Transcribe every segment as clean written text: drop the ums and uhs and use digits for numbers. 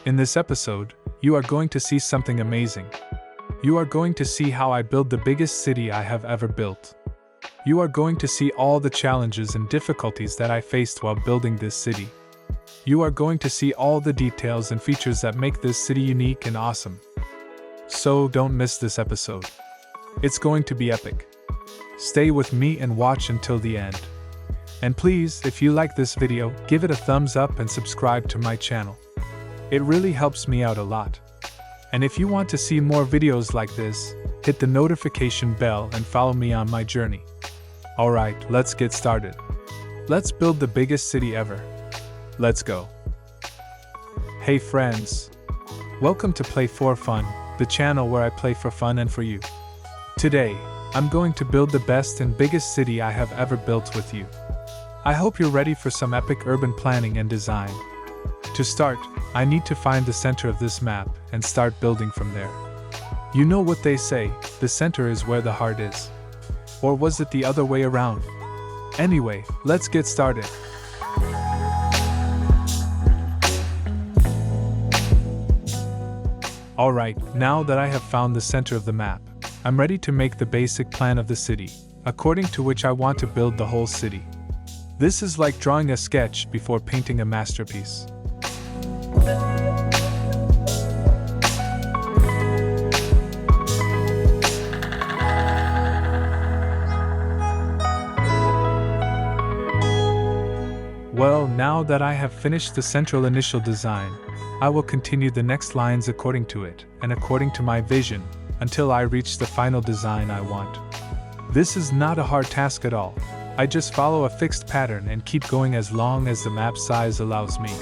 In this episode, you are going to see something amazing. You are going to see how I build the biggest city I have ever built. You are going to see all the challenges and difficulties that I faced while building this city. You are going to see all the details and features that make this city unique and awesome. So don't miss this episode. It's going to be epic. Stay with me and watch until the end. And please, if you like this video, give it a thumbs up and subscribe to my channel. It really helps me out a lot. And if you want to see more videos like this, hit the notification bell and follow me on my journey. Alright, let's get started. Let's build the biggest city ever. Let's go. Hey friends. Welcome to Play for Fun, the channel where I play for fun and for you. Today, I'm going to build the best and biggest city I have ever built with you. I hope you're ready for some epic urban planning and design. To start, I need to find the center of this map and start building from there. You know what they say, the center is where the heart is. Or was it the other way around? Anyway, let's get started. Alright, now that I have found the center of the map, I'm ready to make the basic plan of the city, according to which I want to build the whole city. This is like drawing a sketch before painting a masterpiece. Well, now that I have finished the central initial design, I will continue the next lines according to it, and according to my vision, until I reach the final design I want. This is not a hard task at all. I just follow a fixed pattern and keep going as long as the map size allows me.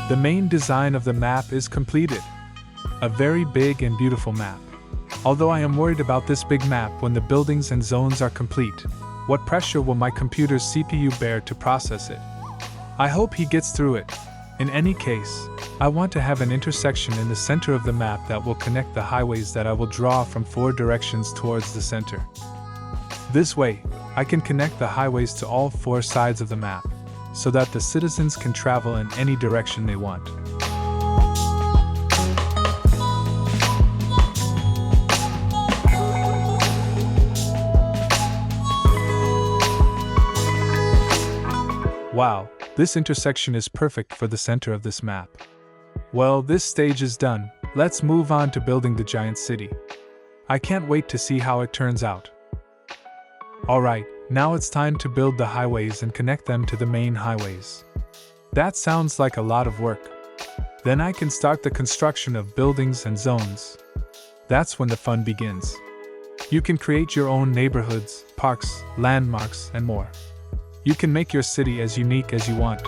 The main design of the map is completed. A very big and beautiful map. Although I am worried about this big map when the buildings and zones are complete, what pressure will my computer's CPU bear to process it? I hope he gets through it. In any case, I want to have an intersection in the center of the map that will connect the highways that I will draw from 4 directions towards the center. This way, I can connect the highways to all 4 sides of the map, so that the citizens can travel in any direction they want. Wow, this intersection is perfect for the center of this map. Well, this stage is done. Let's move on to building the giant city. I can't wait to see how it turns out. Alright, now it's time to build the highways and connect them to the main highways. That sounds like a lot of work. Then I can start the construction of buildings and zones. That's when the fun begins. You can create your own neighborhoods, parks, landmarks, and more. You can make your city as unique as you want.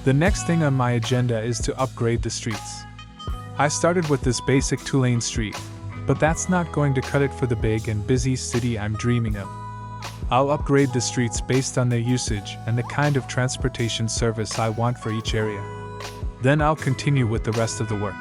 The next thing on my agenda is to upgrade the streets. I started with this basic 2-lane street, but that's not going to cut it for the big and busy city I'm dreaming of. I'll upgrade the streets based on their usage and the kind of transportation service I want for each area. Then I'll continue with the rest of the work.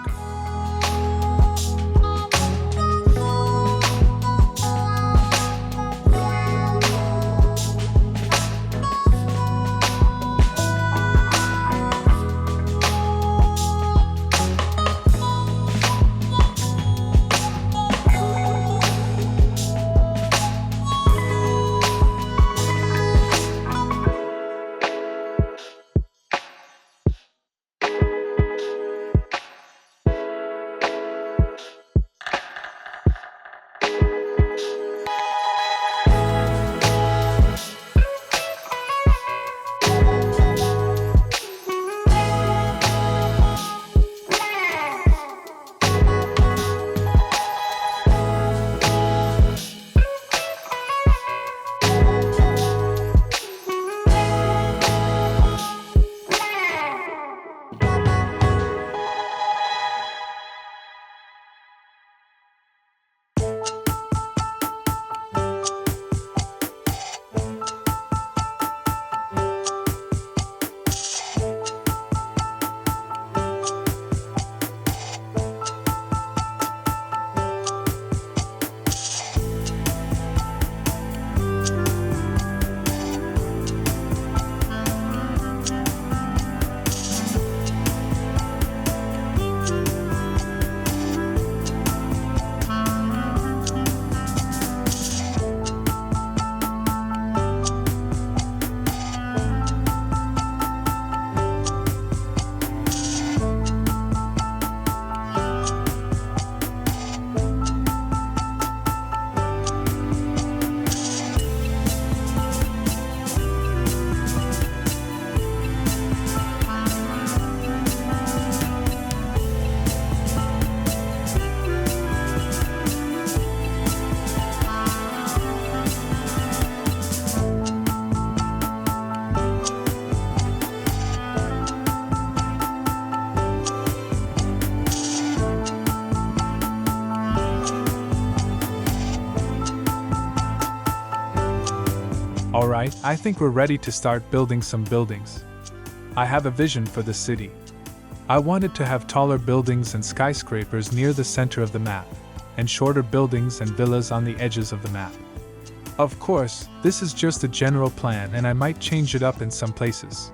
Alright, I think we're ready to start building some buildings. I have a vision for the city. I wanted to have taller buildings and skyscrapers near the center of the map, and shorter buildings and villas on the edges of the map. Of course, this is just a general plan and I might change it up in some places.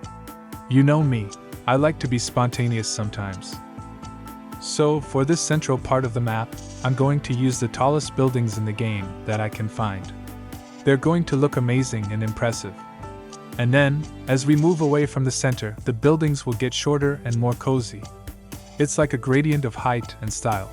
You know me, I like to be spontaneous sometimes. So, for this central part of the map, I'm going to use the tallest buildings in the game that I can find. They're going to look amazing and impressive. And then, as we move away from the center, the buildings will get shorter and more cozy. It's like a gradient of height and style.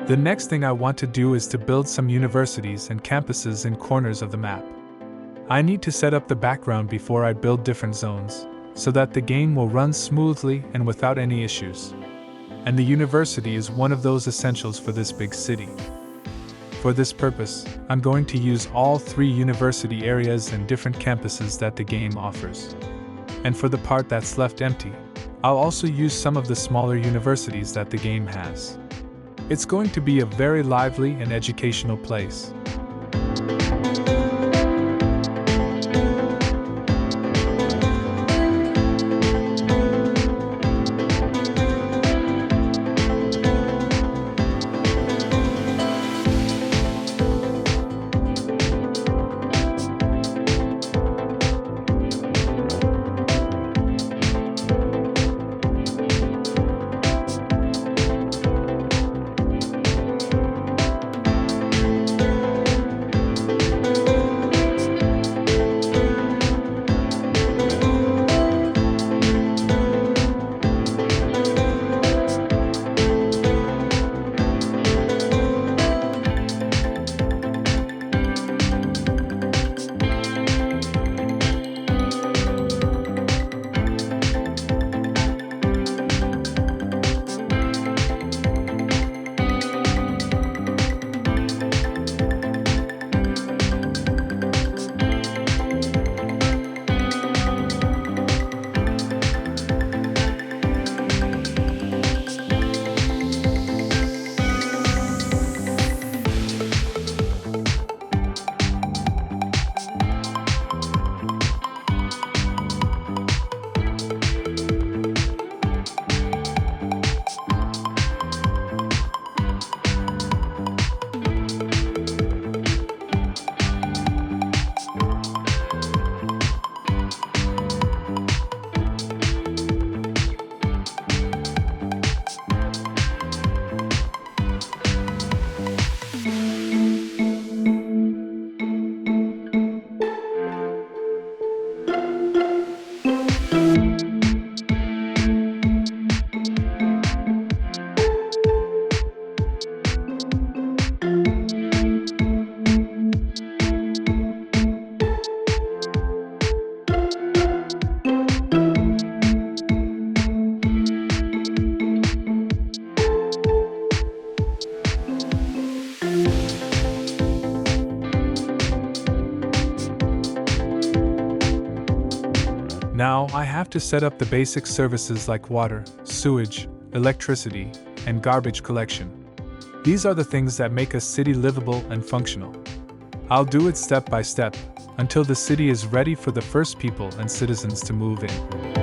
The next thing I want to do is to build some universities and campuses in corners of the map. I need to set up the background before I build different zones, so that the game will run smoothly and without any issues. And the university is one of those essentials for this big city. For this purpose, I'm going to use all 3 university areas and different campuses that the game offers. And for the part that's left empty, I'll also use some of the smaller universities that the game has. It's going to be a very lively and educational place. Now I have to set up the basic services like water, sewage, electricity, and garbage collection. These are the things that make a city livable and functional. I'll do it step by step, until the city is ready for the first people and citizens to move in.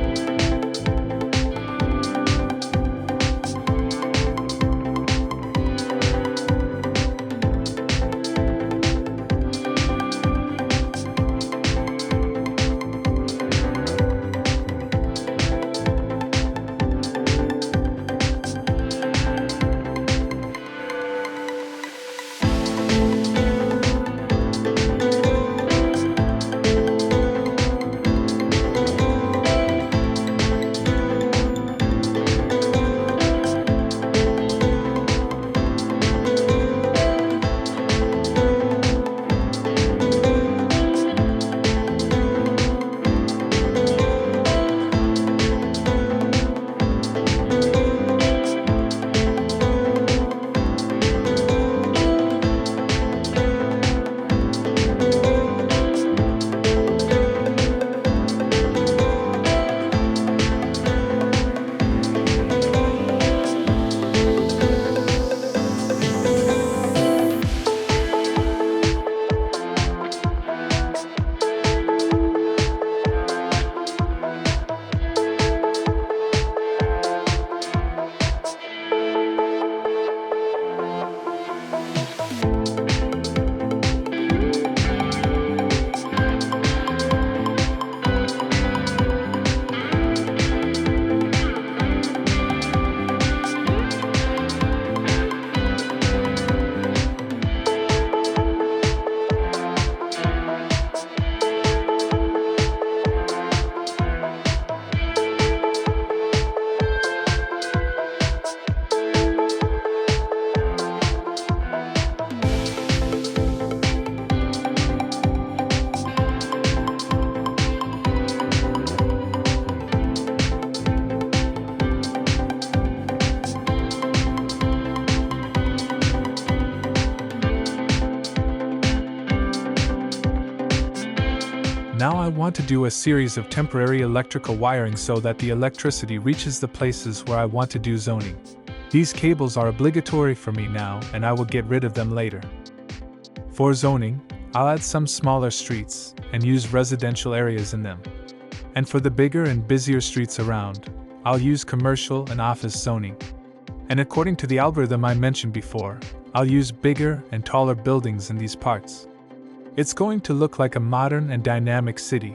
Now I want to do a series of temporary electrical wiring so that the electricity reaches the places where I want to do zoning. These cables are obligatory for me now, and I will get rid of them later. For zoning, I'll add some smaller streets and use residential areas in them. And for the bigger and busier streets around, I'll use commercial and office zoning. And according to the algorithm I mentioned before, I'll use bigger and taller buildings in these parts. It's going to look like a modern and dynamic city.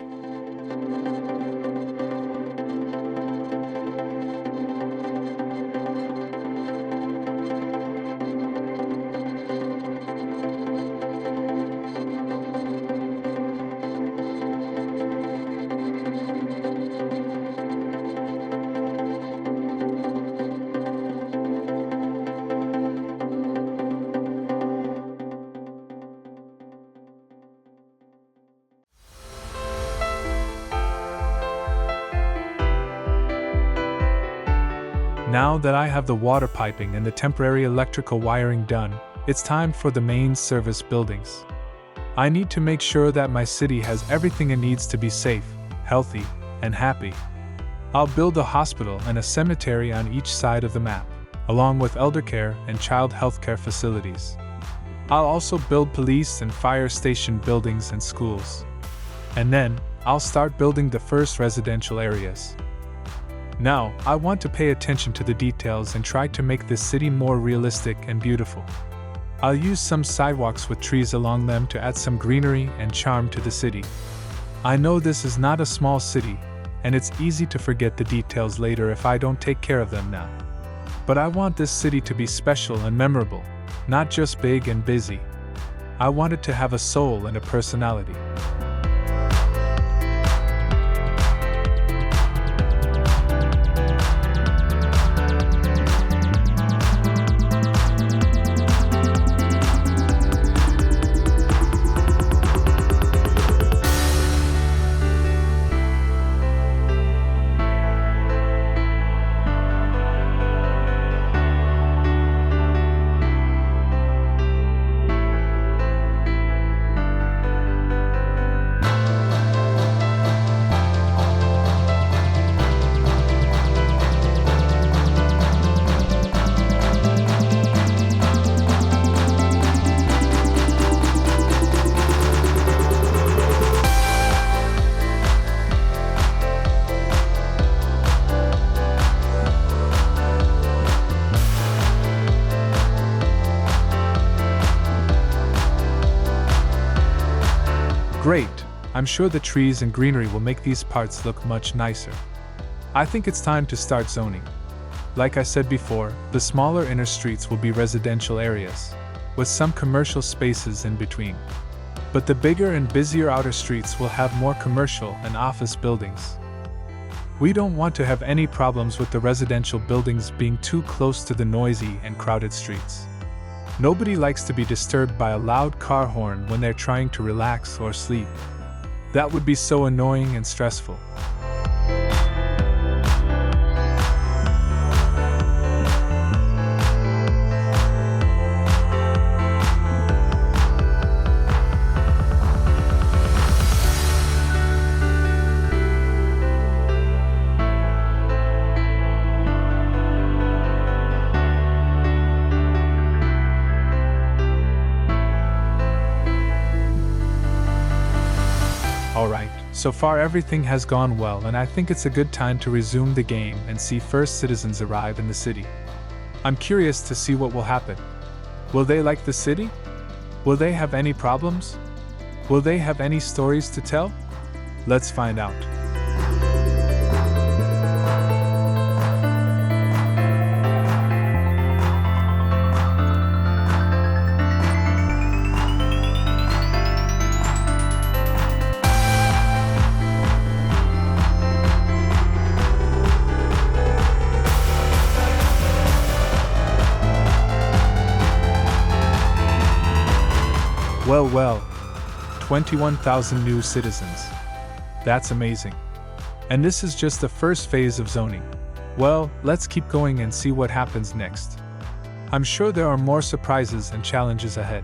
Now that I have the water piping and the temporary electrical wiring done, it's time for the main service buildings. I need to make sure that my city has everything it needs to be safe, healthy, and happy. I'll build a hospital and a cemetery on each side of the map, along with elder care and child health care facilities. I'll also build police and fire station buildings and schools. And then, I'll start building the first residential areas. Now, I want to pay attention to the details and try to make this city more realistic and beautiful. I'll use some sidewalks with trees along them to add some greenery and charm to the city. I know this is not a small city, and it's easy to forget the details later if I don't take care of them now. But I want this city to be special and memorable, not just big and busy. I want it to have a soul and a personality. Great! I'm sure the trees and greenery will make these parts look much nicer. I think it's time to start zoning. Like I said before, the smaller inner streets will be residential areas, with some commercial spaces in between. But the bigger and busier outer streets will have more commercial and office buildings. We don't want to have any problems with the residential buildings being too close to the noisy and crowded streets. Nobody likes to be disturbed by a loud car horn when they're trying to relax or sleep. That would be so annoying and stressful. Alright, so far everything has gone well, and I think it's a good time to resume the game and see first citizens arrive in the city. I'm curious to see what will happen. Will they like the city? Will they have any problems? Will they have any stories to tell? Let's find out. Well, 21,000 new citizens. That's amazing. And this is just the first phase of zoning. Well, let's keep going and see what happens next. I'm sure there are more surprises and challenges ahead.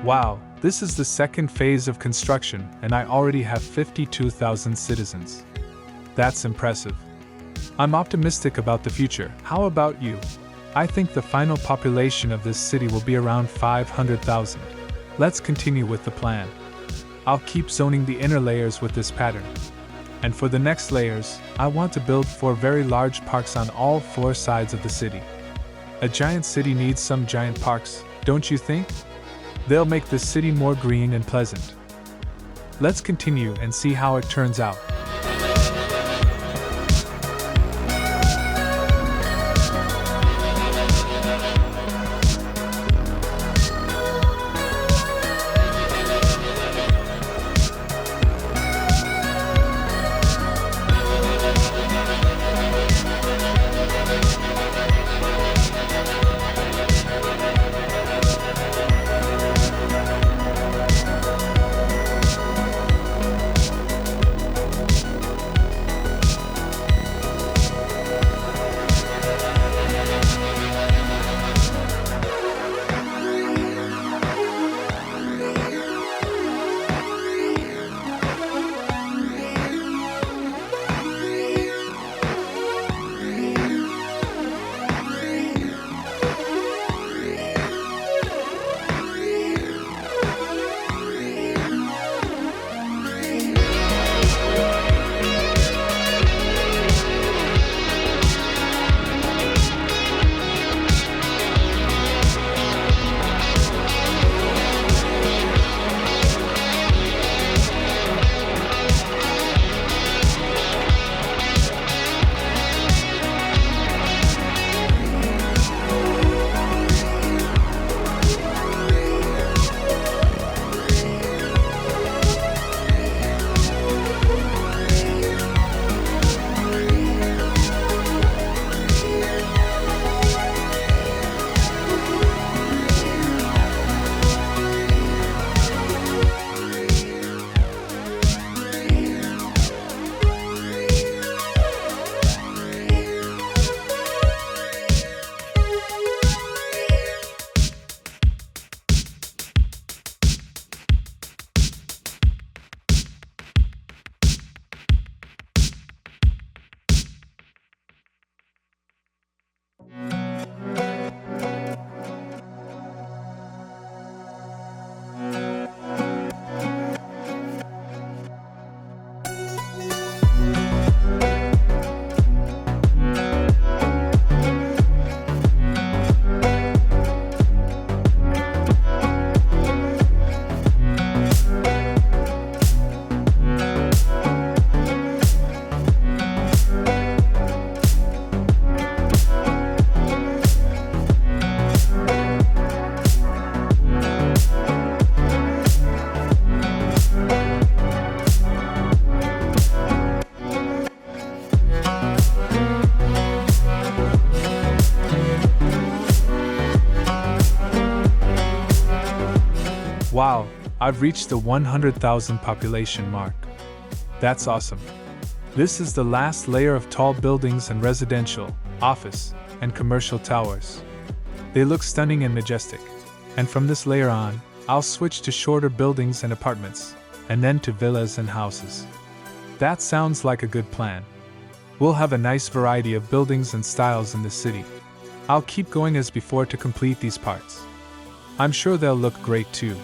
Wow, this is the second phase of construction, and I already have 52,000 citizens. That's impressive. I'm optimistic about the future. How about you? I think the final population of this city will be around 500,000. Let's continue with the plan. I'll keep zoning the inner layers with this pattern. And for the next layers, I want to build 4 very large parks on all 4 sides of the city. A giant city needs some giant parks, don't you think? They'll make the city more green and pleasant. Let's continue and see how it turns out. I've reached the 100,000 population mark. That's awesome. This is the last layer of tall buildings and residential, office, and commercial towers. They look stunning and majestic. And from this layer on, I'll switch to shorter buildings and apartments, and then to villas and houses. That sounds like a good plan. We'll have a nice variety of buildings and styles in the city. I'll keep going as before to complete these parts. I'm sure they'll look great too.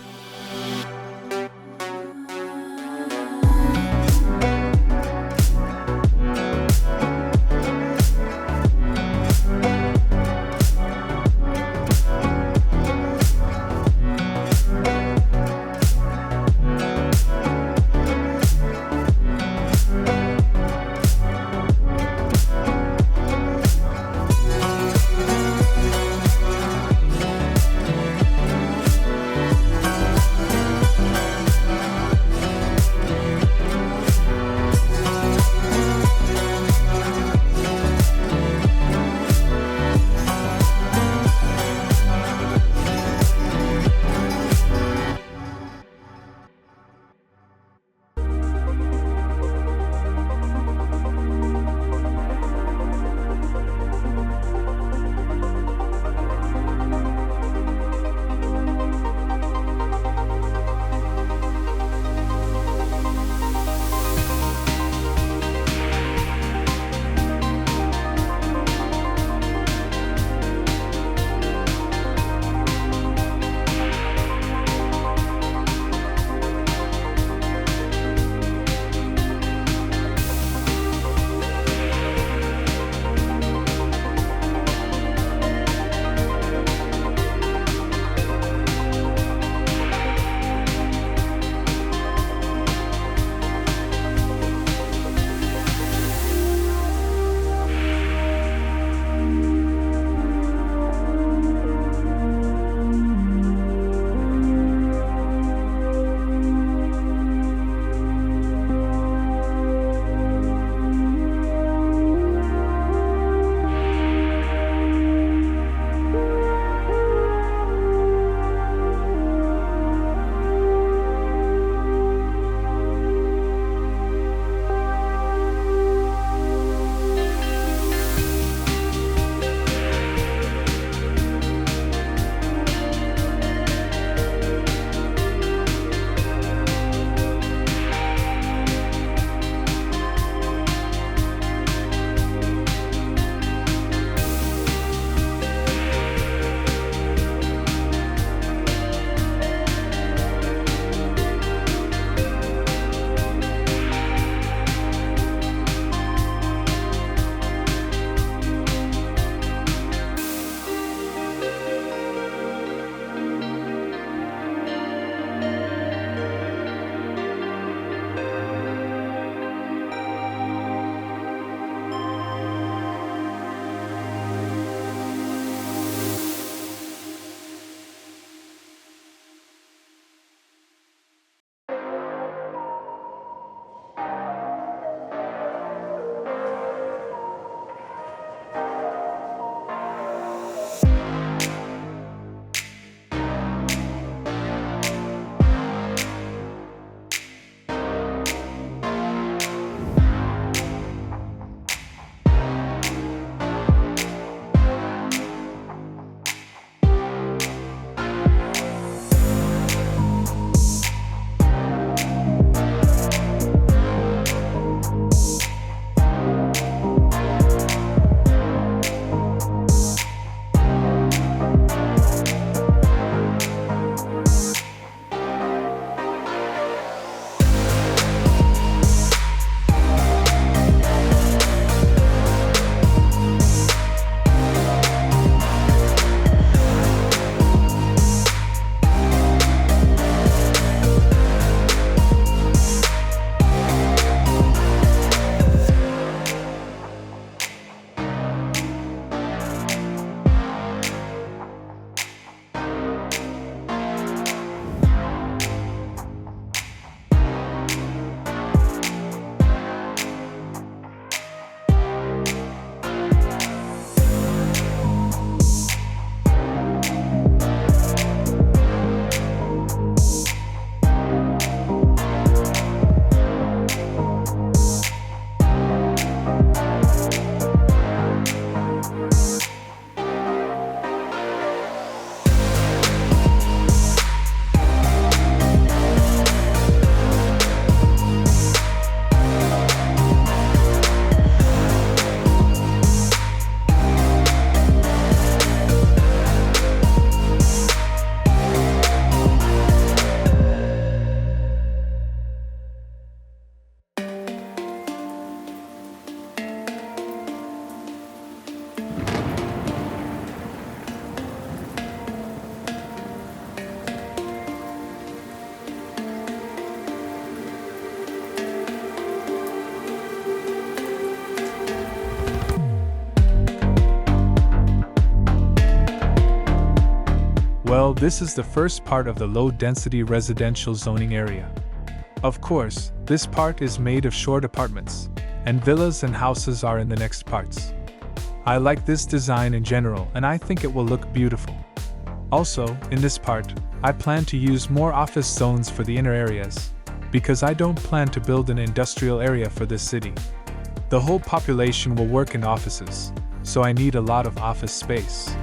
Well, this is the first part of the low-density residential zoning area. Of course, this part is made of short apartments, and villas and houses are in the next parts. I like this design in general, and I think it will look beautiful. Also, in this part, I plan to use more office zones for the inner areas, because I don't plan to build an industrial area for this city. The whole population will work in offices, so I need a lot of office space.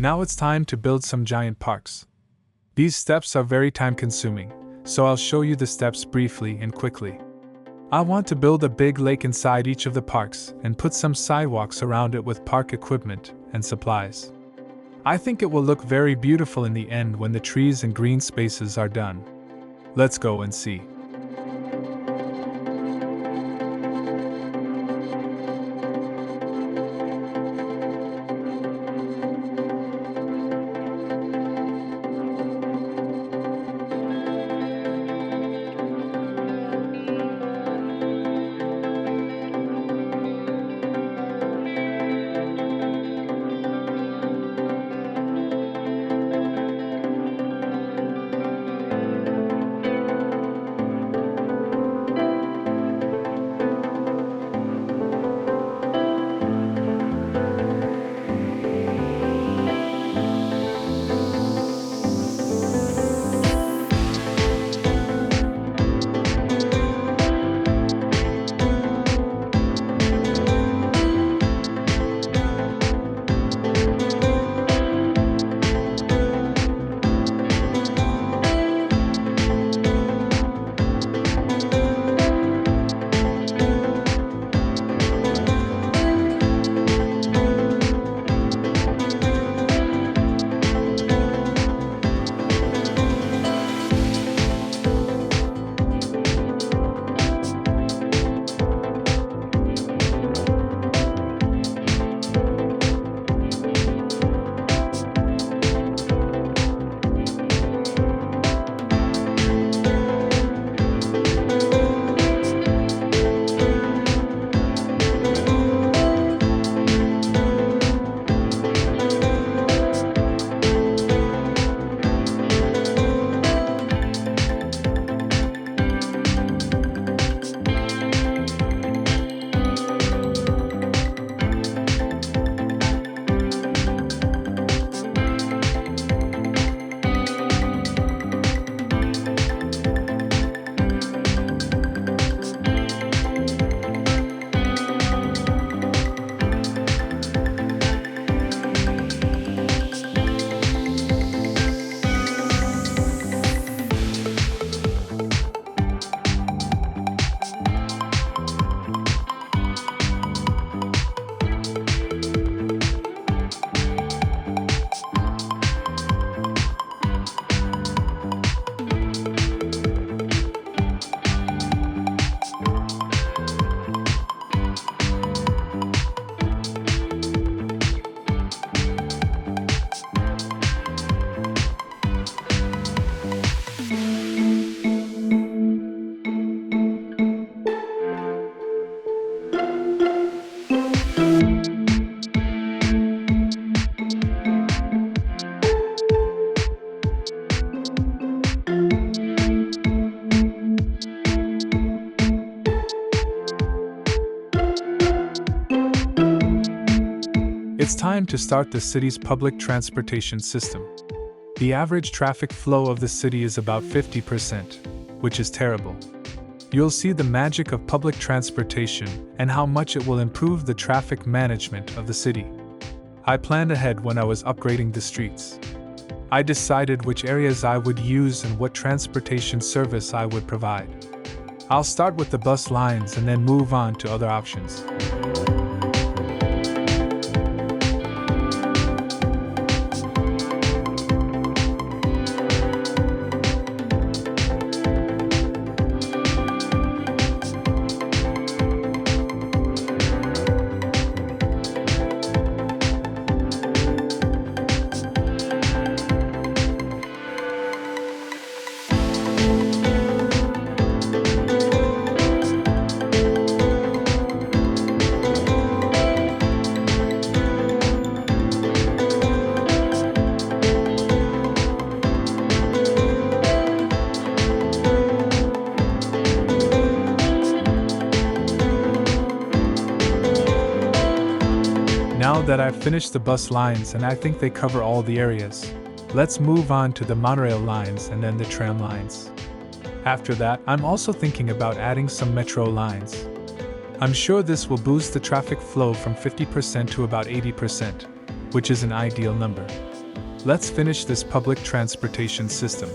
Now it's time to build some giant parks. These steps are very time-consuming, so I'll show you the steps briefly and quickly. I want to build a big lake inside each of the parks and put some sidewalks around it with park equipment and supplies. I think it will look very beautiful in the end when the trees and green spaces are done. Let's go and see. It's time to start the city's public transportation system. The average traffic flow of the city is about 50%, which is terrible. You'll see the magic of public transportation and how much it will improve the traffic management of the city. I planned ahead when I was upgrading the streets. I decided which areas I would use and what transportation service I would provide. I'll start with the bus lines and then move on to other options. Now that I've finished the bus lines and I think they cover all the areas, let's move on to the monorail lines and then the tram lines. After that, I'm also thinking about adding some metro lines. I'm sure this will boost the traffic flow from 50% to about 80%, which is an ideal number. Let's finish this public transportation system.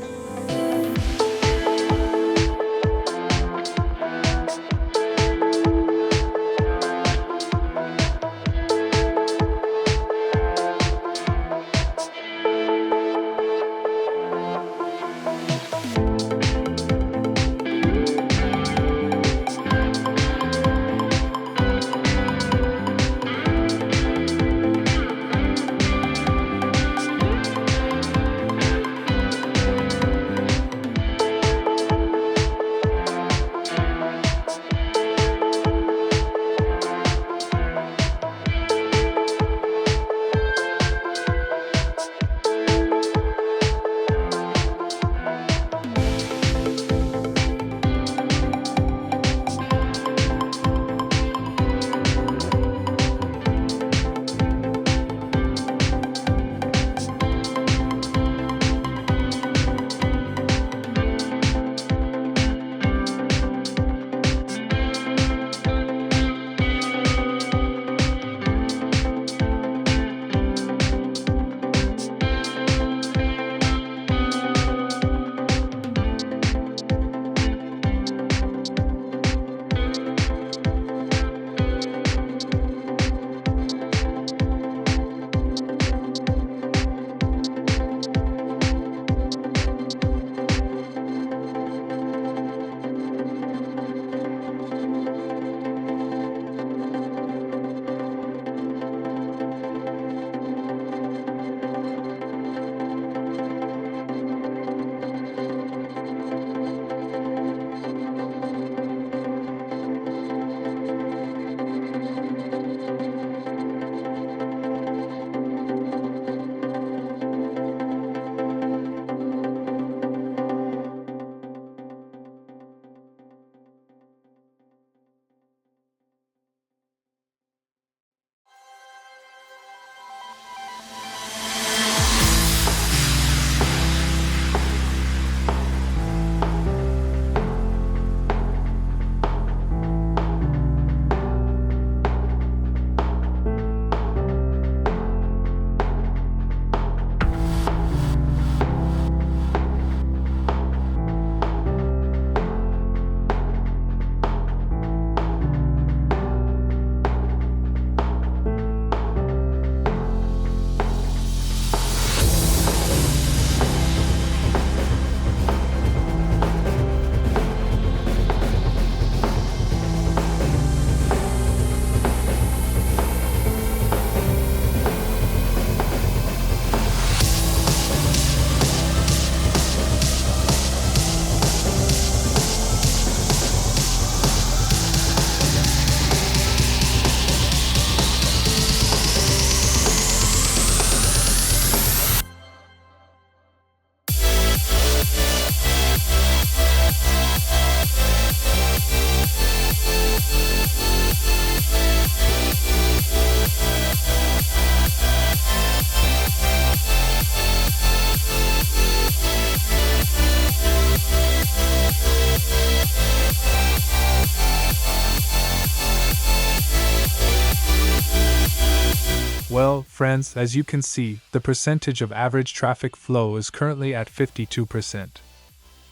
Well, friends, as you can see, the percentage of average traffic flow is currently at 52%.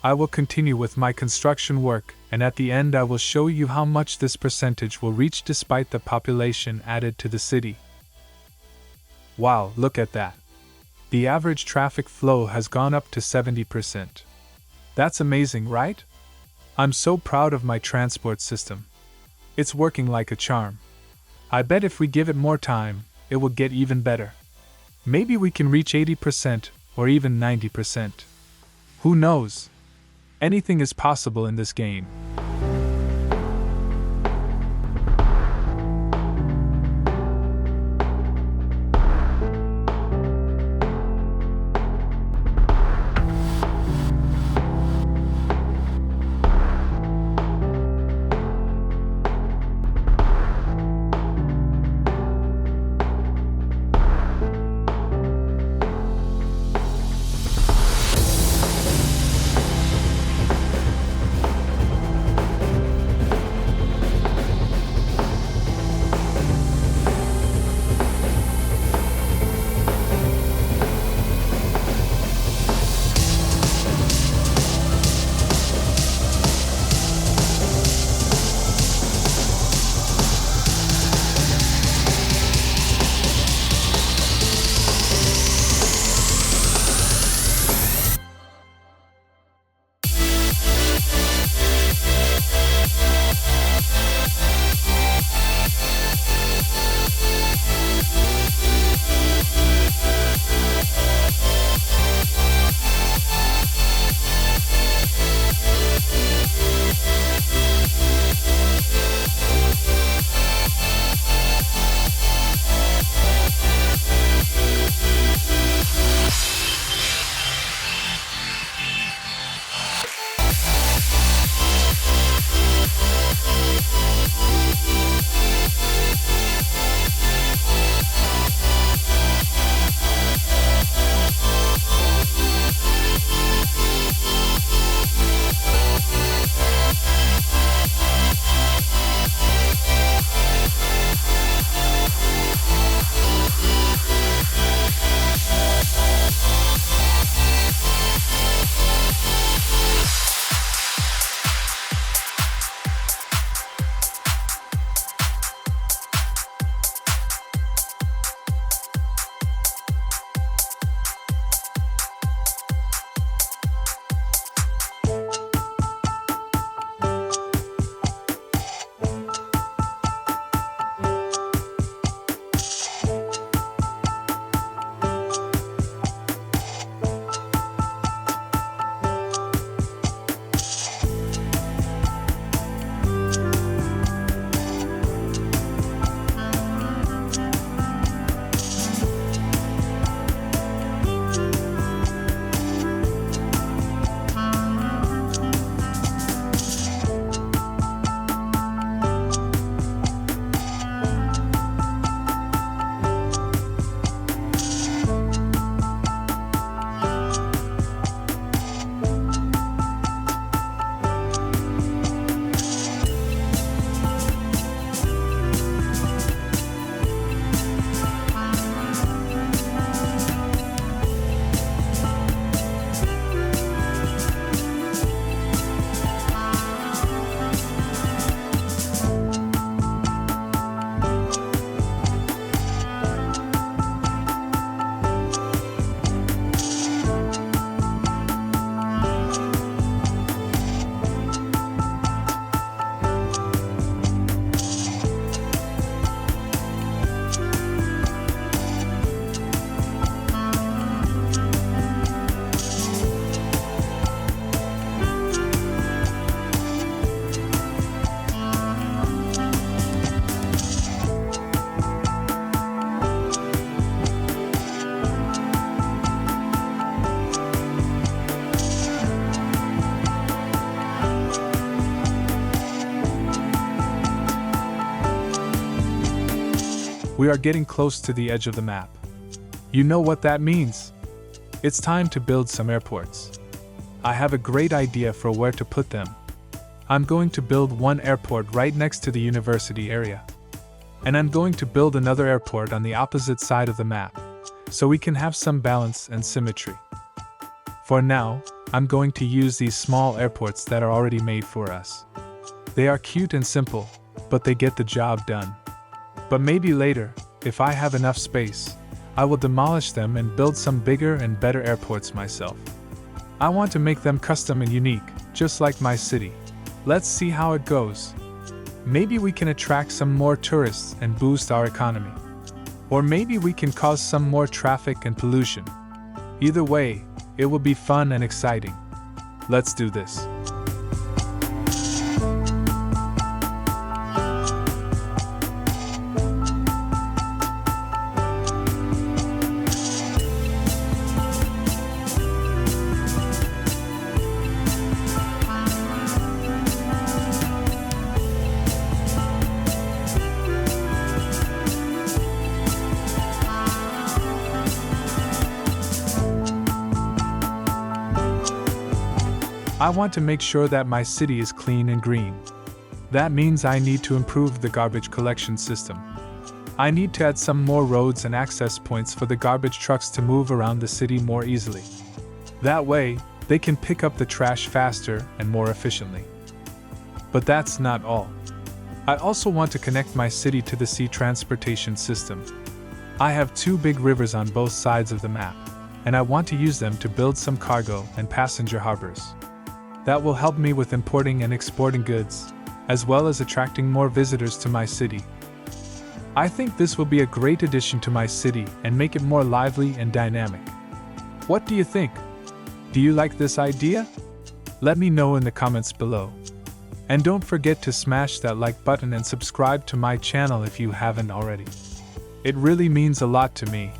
I will continue with my construction work, and at the end I will show you how much this percentage will reach despite the population added to the city. Wow, look at that. The average traffic flow has gone up to 70%. That's amazing, right? I'm so proud of my transport system. It's working like a charm. I bet if we give it more time, it will get even better. Maybe we can reach 80% or even 90%. Who knows? Anything is possible in this game. We are getting close to the edge of the map. You know what that means? It's time to build some airports. I have a great idea for where to put them. I'm going to build one airport right next to the university area. And I'm going to build another airport on the opposite side of the map, so we can have some balance and symmetry. For now, I'm going to use these small airports that are already made for us. They are cute and simple, but they get the job done. But maybe later, if I have enough space, I will demolish them and build some bigger and better airports myself. I want to make them custom and unique, just like my city. Let's see how it goes. Maybe we can attract some more tourists and boost our economy. Or maybe we can cause some more traffic and pollution. Either way, it will be fun and exciting. Let's do this. I want to make sure that my city is clean and green. That means I need to improve the garbage collection system. I need to add some more roads and access points for the garbage trucks to move around the city more easily. That way, they can pick up the trash faster and more efficiently. But that's not all. I also want to connect my city to the sea transportation system. I have two big rivers on both sides of the map, and I want to use them to build some cargo and passenger harbors. That will help me with importing and exporting goods, as well as attracting more visitors to my city. I think this will be a great addition to my city and make it more lively and dynamic. What do you think? Do you like this idea? Let me know in the comments below. And don't forget to smash that like button and subscribe to my channel if you haven't already. It really means a lot to me.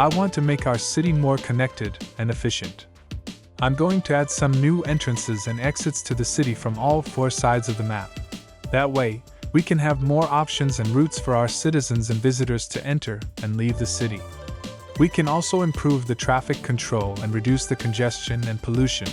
I want to make our city more connected and efficient. I'm going to add some new entrances and exits to the city from all 4 sides of the map. That way, we can have more options and routes for our citizens and visitors to enter and leave the city. We can also improve the traffic control and reduce the congestion and pollution.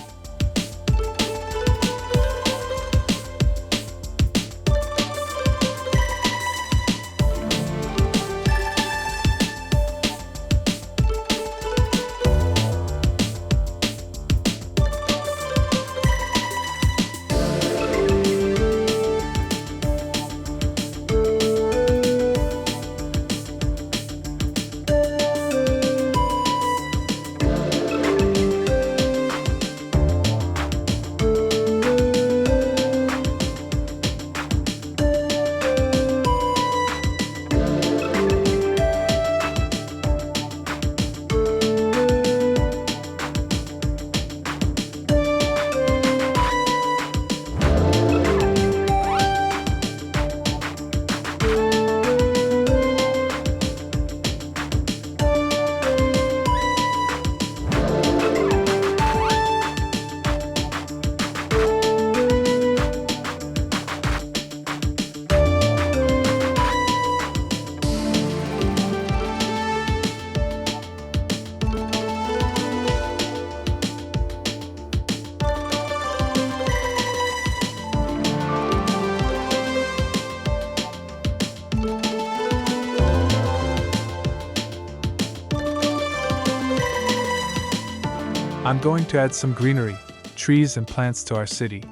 I'm going to add some greenery, trees and plants to our city.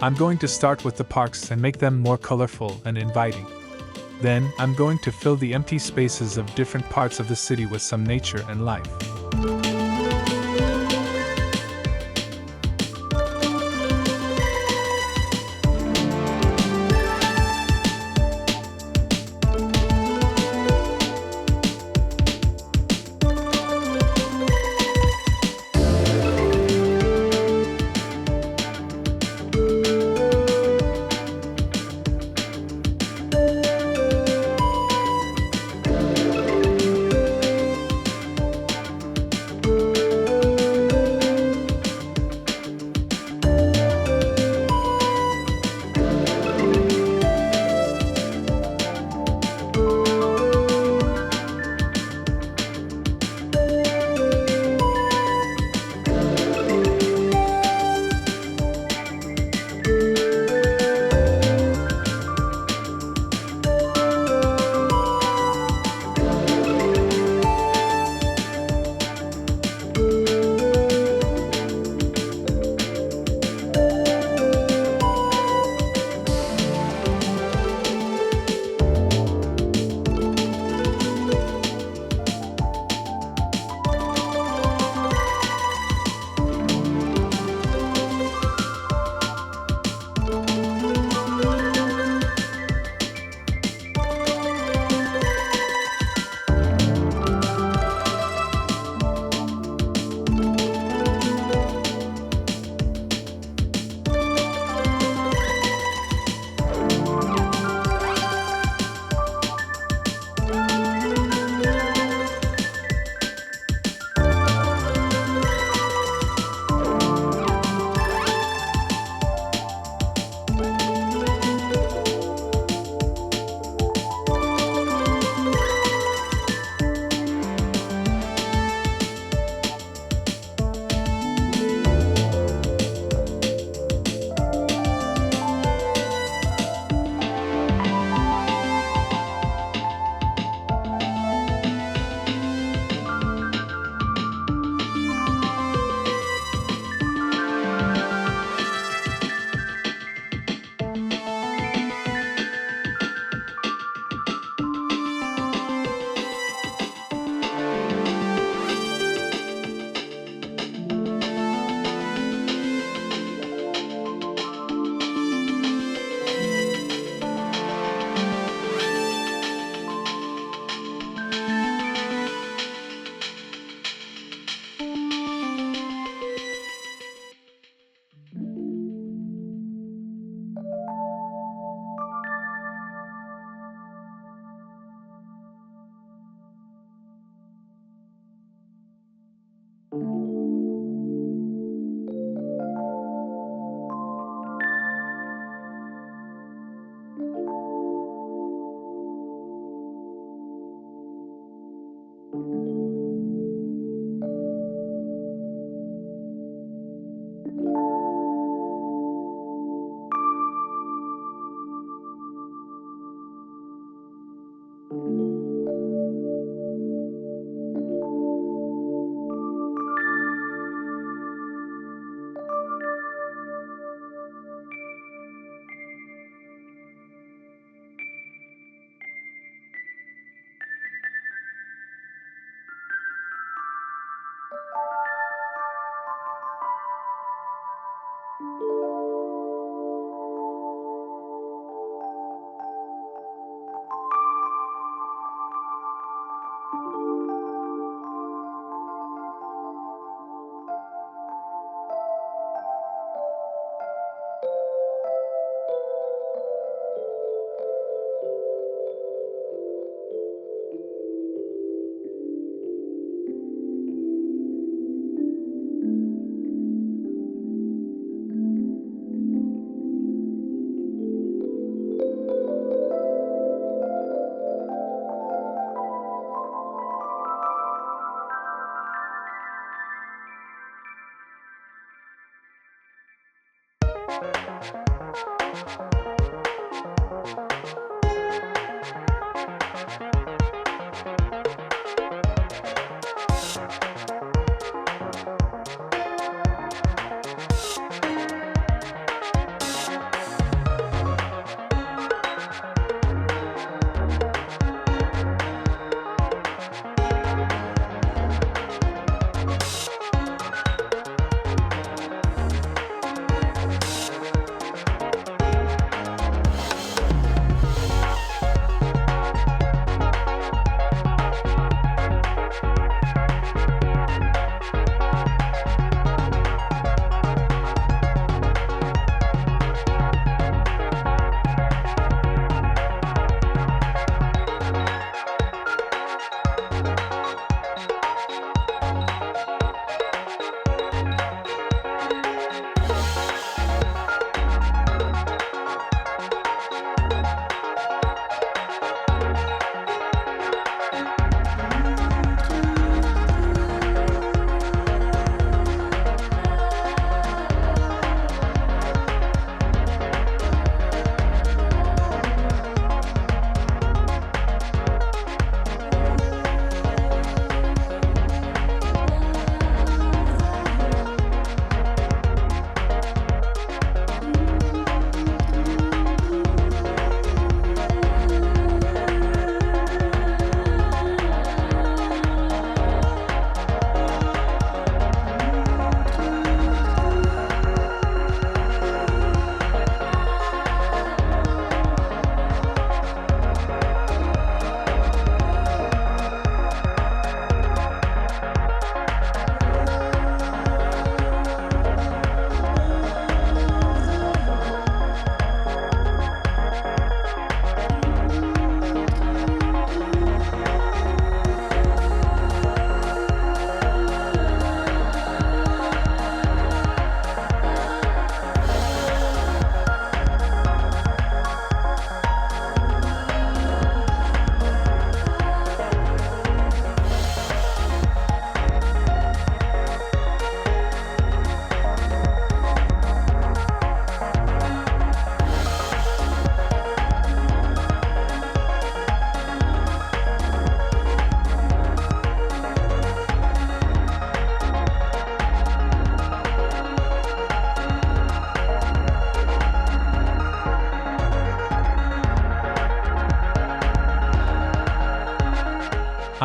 I'm going to start with the parks and make them more colorful and inviting. Then, I'm going to fill the empty spaces of different parts of the city with some nature and life.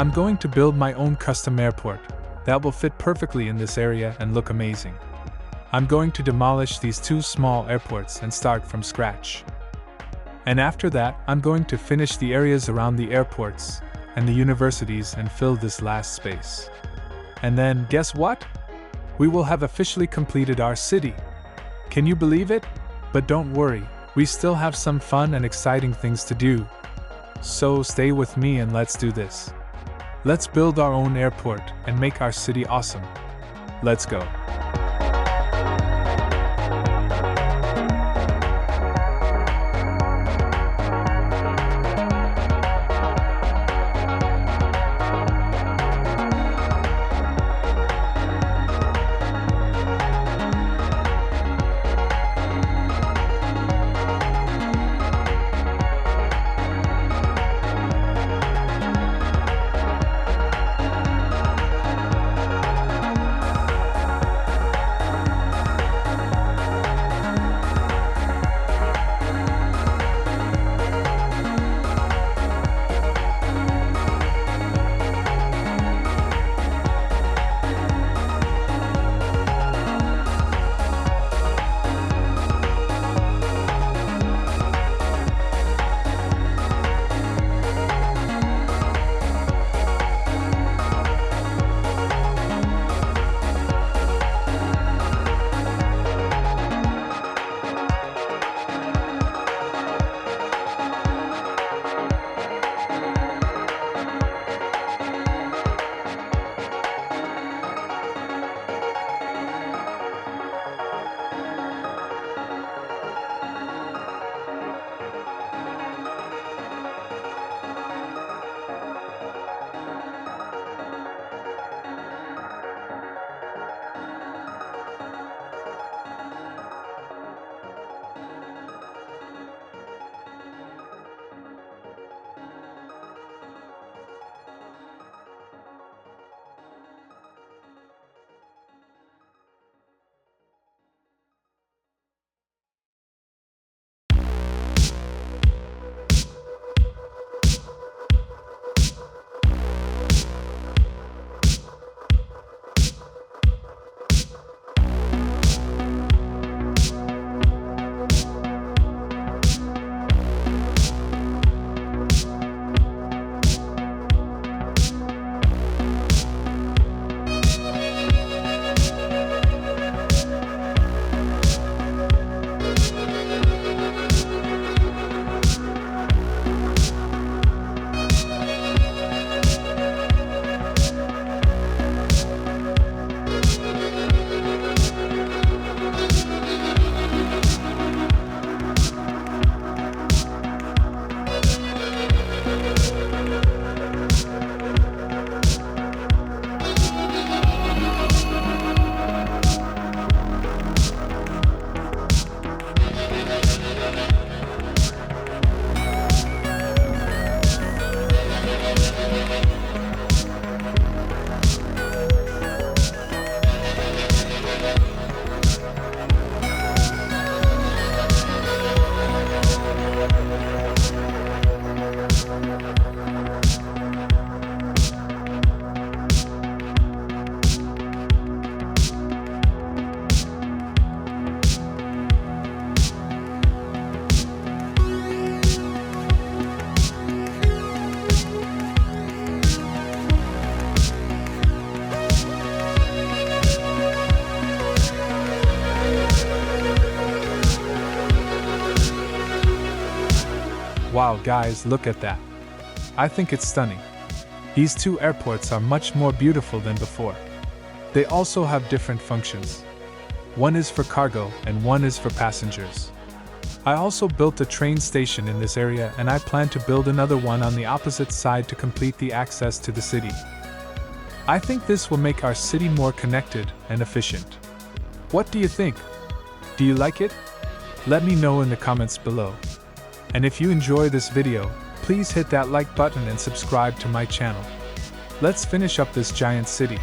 I'm going to build my own custom airport that will fit perfectly in this area and look amazing. I'm going to demolish these two small airports and start from scratch. And after that, I'm going to finish the areas around the airports and the universities and fill this last space. And then, guess what? We will have officially completed our city. Can you believe it? But don't worry, we still have some fun and exciting things to do. So stay with me and let's do this. Let's build our own airport and make our city awesome. Let's go. Wow, guys, look at that. I think it's stunning. These two airports are much more beautiful than before. They also have different functions. One is for cargo and one is for passengers. I also built a train station in this area, and I plan to build another one on the opposite side to complete the access to the city. I think this will make our city more connected and efficient. What do you think? Do you like it? Let me know in the comments below. And if you enjoy this video, please hit that like button and subscribe to my channel. Let's finish up this giant city.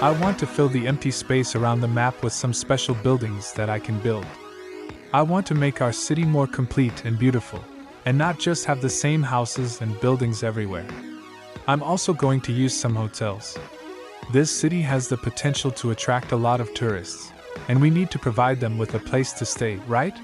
I want to fill the empty space around the map with some special buildings that I can build. I want to make our city more complete and beautiful, and not just have the same houses and buildings everywhere. I'm also going to use some hotels. This city has the potential to attract a lot of tourists, and we need to provide them with a place to stay, right?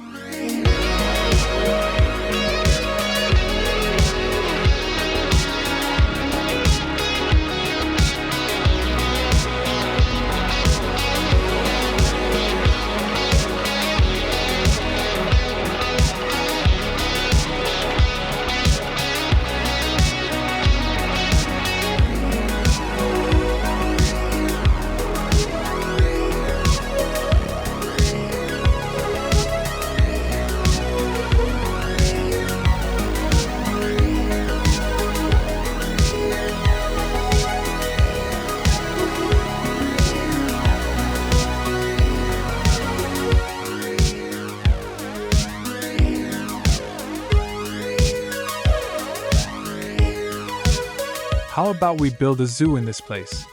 How about we build a zoo in this place?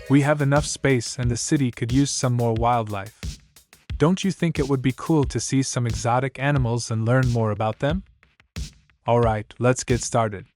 We have enough space and the city could use some more wildlife. Don't you think it would be cool to see some exotic animals and learn more about them? Alright, let's get started.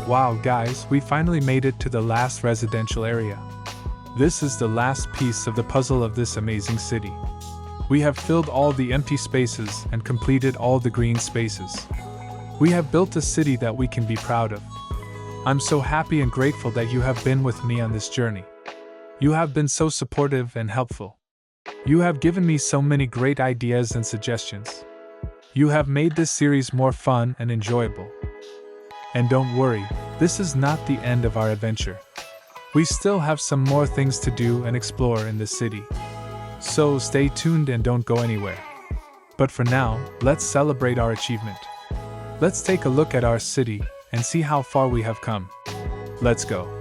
Wow, guys, we finally made it to the last residential area. This is the last piece of the puzzle of this amazing city. We have filled all the empty spaces and completed all the green spaces. We have built a city that we can be proud of. I'm so happy and grateful that you have been with me on this journey. You have been so supportive and helpful. You have given me so many great ideas and suggestions. You have made this series more fun and enjoyable. And don't worry, this is not the end of our adventure. We still have some more things to do and explore in this city. So stay tuned and don't go anywhere. But for now, let's celebrate our achievement. Let's take a look at our city and see how far we have come. Let's go.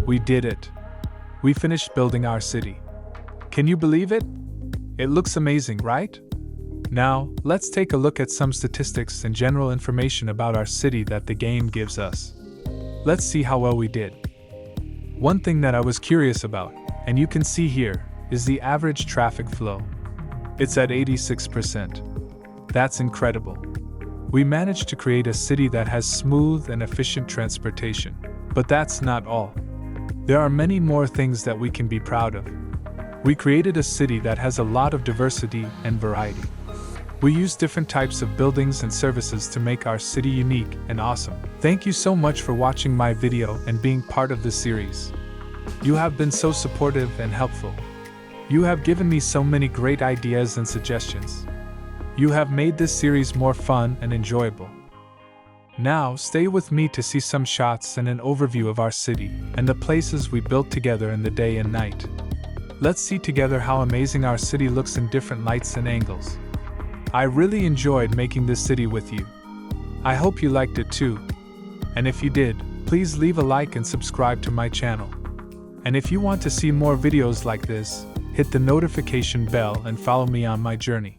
We did it. We finished building our city. Can you believe it? It looks amazing, right? Now, let's take a look at some statistics and general information about our city that the game gives us. Let's see how well we did. One thing that I was curious about, and you can see here, is the average traffic flow. It's at 86%. That's incredible. We managed to create a city that has smooth and efficient transportation. But that's not all. There are many more things that we can be proud of. We created a city that has a lot of diversity and variety. We use different types of buildings and services to make our city unique and awesome. Thank you so much for watching my video and being part of this series. You have been so supportive and helpful. You have given me so many great ideas and suggestions. You have made this series more fun and enjoyable. Now, stay with me to see some shots and an overview of our city and the places we built together in the day and night. Let's see together how amazing our city looks in different lights and angles. I really enjoyed making this city with you. I hope you liked it too. And if you did, please leave a like and subscribe to my channel. And if you want to see more videos like this, hit the notification bell and follow me on my journey.